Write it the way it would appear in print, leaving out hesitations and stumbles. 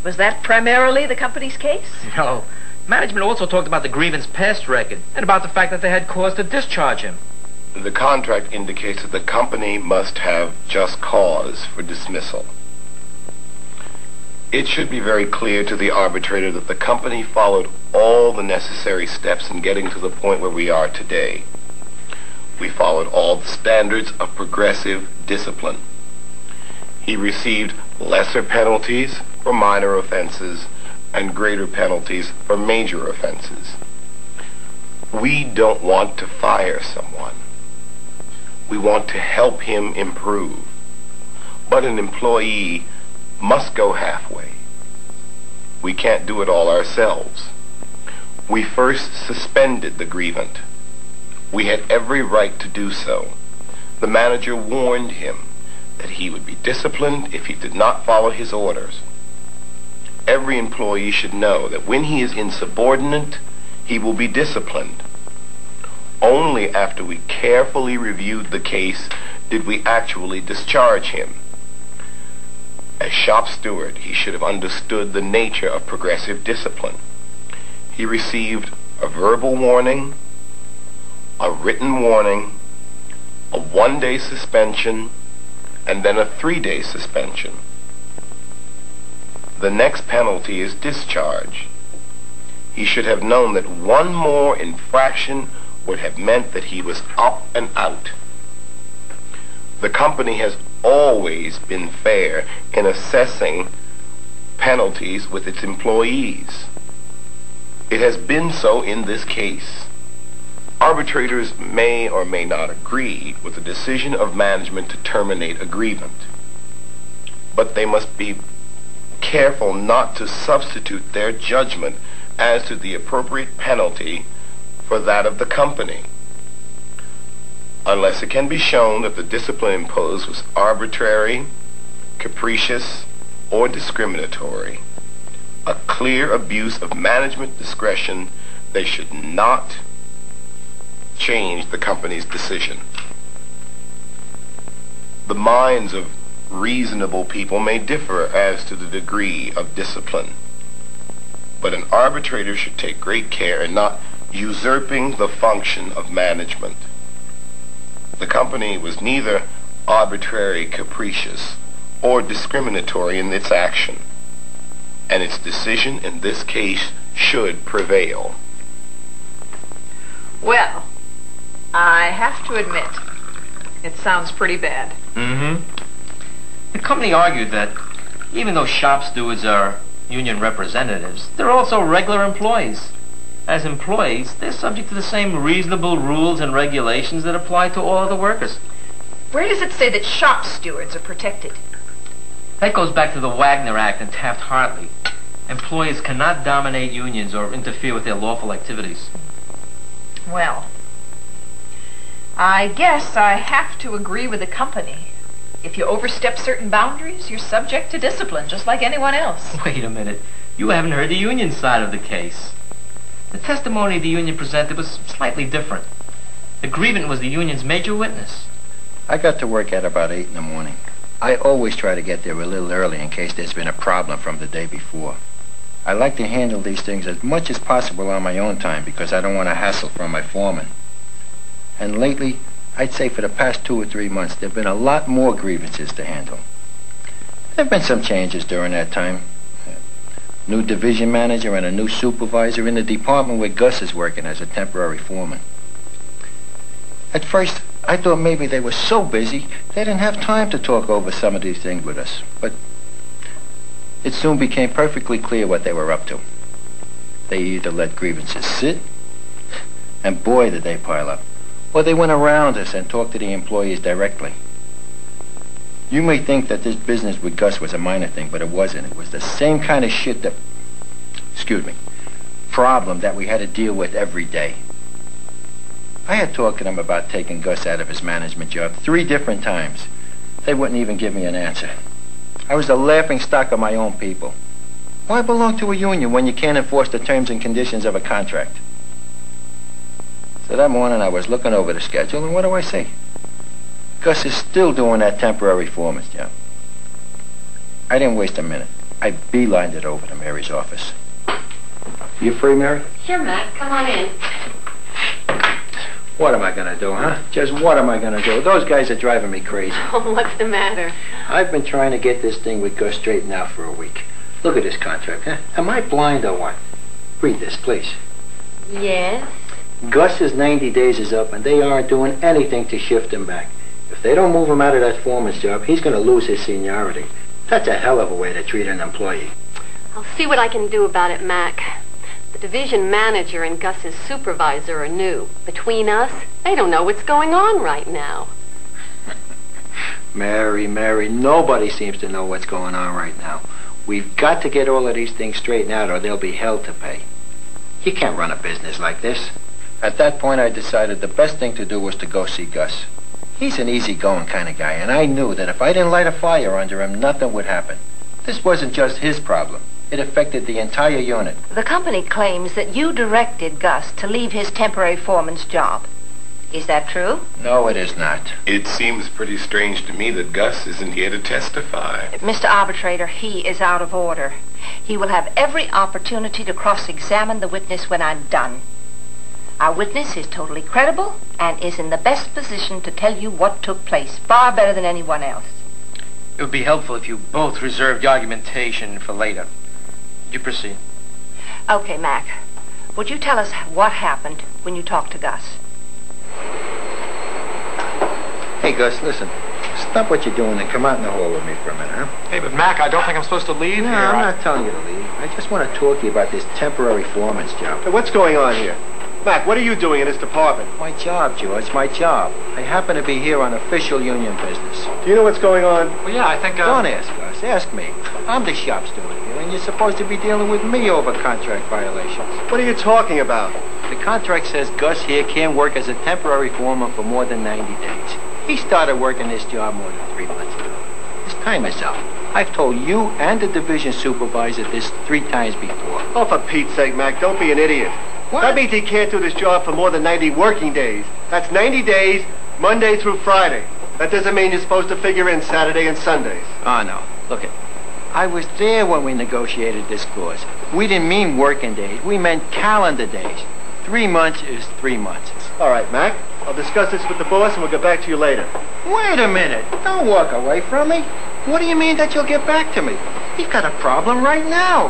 Was that primarily the company's case? No. Management also talked about the grievance past record and about the fact that they had cause to discharge him. The contract indicates that the company must have just cause for dismissal. It should be very clear to the arbitrator that the company followed all the necessary steps in getting to the point where we are today. We followed all the standards of progressive discipline. He received lesser penalties for minor offenses and greater penalties for major offenses. We don't want to fire someone. We want to help him improve. But an employee must go halfway. We can't do it all ourselves. We first suspended the grievant. We had every right to do so. The manager warned him that he would be disciplined if he did not follow his orders. Every employee should know that when he is insubordinate, he will be disciplined. Only after we carefully reviewed the case did we actually discharge him. As shop steward, he should have understood the nature of progressive discipline. He received a verbal warning, a written warning, a 1-day suspension, and then a 3-day suspension. The next penalty is discharge. He should have known that one more infraction would have meant that he was up and out. The company has always been fair in assessing penalties with its employees. It has been so in this case. Arbitrators may or may not agree with the decision of management to terminate a grievant, but they must be careful not to substitute their judgment as to the appropriate penalty for that of the company, unless it can be shown that the discipline imposed was arbitrary, capricious, or discriminatory. A clear abuse of management discretion. They should not change the company's decision. The minds of reasonable people may differ as to the degree of discipline, but an arbitrator should take great care in not usurping the function of management. The company was neither arbitrary, capricious, or discriminatory in its action, and its decision in this case should prevail. Well, I have to admit, it sounds pretty bad. Mm-hmm. The company argued that even though shop stewards are union representatives, they're also regular employees. As employees, they're subject to the same reasonable rules and regulations that apply to all other workers. Where does it say that shop stewards are protected? That goes back to the Wagner Act and Taft-Hartley. Employers cannot dominate unions or interfere with their lawful activities. Well, I guess I have to agree with the company. If you overstep certain boundaries, you're subject to discipline, just like anyone else. Wait a minute. You haven't heard the union side of the case. The testimony the union presented was slightly different. The grievant was the union's major witness. I got to work at about 8 in the morning. I always try to get there a little early in case there's been a problem from the day before. I like to handle these things as much as possible on my own time because I don't want to hassle from my foreman. And lately, I'd say for the past 2 or 3 months, there have been a lot more grievances to handle. There have been some changes during that time. New division manager and a new supervisor in the department where Gus is working as a temporary foreman. At first, I thought maybe they were so busy they didn't have time to talk over some of these things with us. But it soon became perfectly clear what they were up to. They either let grievances sit, and boy did they pile up, or they went around us and talked to the employees directly. You may think that this business with Gus was a minor thing, but it wasn't. It was the same kind of shit that, problem that we had to deal with every day. I had talked to them about taking Gus out of his management job 3 different times. They wouldn't even give me an answer. I was the laughing stock of my own people. Why belong to a union when you can't enforce the terms and conditions of a contract? So that morning I was looking over the schedule, and what do I see? Gus is still doing that temporary foreman's job. I didn't waste a minute. I beelined it over to Mary's office. You free, Mary? Sure, Mac. Come on in. What am I gonna do, huh? Just what am I gonna do? Those guys are driving me crazy. Oh, what's the matter? I've been trying to get this thing with Gus straightened out for a week. Look at this contract, huh? Am I blind or what? Read this, please. Yes? Gus's 90 days is up, and they aren't doing anything to shift him back. If they don't move him out of that foreman's job, he's gonna lose his seniority. That's a hell of a way to treat an employee. I'll see what I can do about it, Mac. The division manager and Gus's supervisor are new. Between us, they don't know what's going on right now. Mary, nobody seems to know what's going on right now. We've got to get all of these things straightened out or there'll be hell to pay. You can't run a business like this. At that point, I decided the best thing to do was to go see Gus. He's an easygoing kind of guy, and I knew that if I didn't light a fire under him, nothing would happen. This wasn't just his problem. It affected the entire unit. The company claims that you directed Gus to leave his temporary foreman's job. Is that true? No, it is not. It seems pretty strange to me that Gus isn't here to testify. Mr. Arbitrator, he is out of order. He will have every opportunity to cross-examine the witness when I'm done. Our witness is totally credible and is in the best position to tell you what took place, far better than anyone else. It would be helpful if you both reserved your argumentation for later. You proceed. Okay, Mac. Would you tell us what happened when you talked to Gus? Hey, Gus, listen. Stop what you're doing and come out in the hall with me for a minute, huh? Hey, but Mac, I don't think I'm supposed to leave No, here. I'm not telling you to leave. I just want to talk to you about this temporary foreman's job. Hey, what's going on here? Mac, what are you doing in this department? My job, George, my job. I happen to be here on official union business. Do you know what's going on? Well, yeah, I think... Don't ask us, ask me. I'm the shop steward here, and you're supposed to be dealing with me over contract violations. What are you talking about? The contract says Gus here can't work as a temporary foreman for more than 90 days. He started working this job more than 3 months ago. His time is up. I've told you and the division supervisor this 3 times before. Oh, for Pete's sake, Mac, don't be an idiot. What? That means he can't do this job for more than 90 working days. That's 90 days, Monday through Friday. That doesn't mean you're supposed to figure in Saturday and Sundays. Oh, no. Look it. I was there when we negotiated this clause. We didn't mean working days. We meant calendar days. 3 months is 3 months. All right, Mac. I'll discuss this with the boss and we'll get back to you later. Wait a minute. Don't walk away from me. What do you mean that you'll get back to me? You've got a problem right now.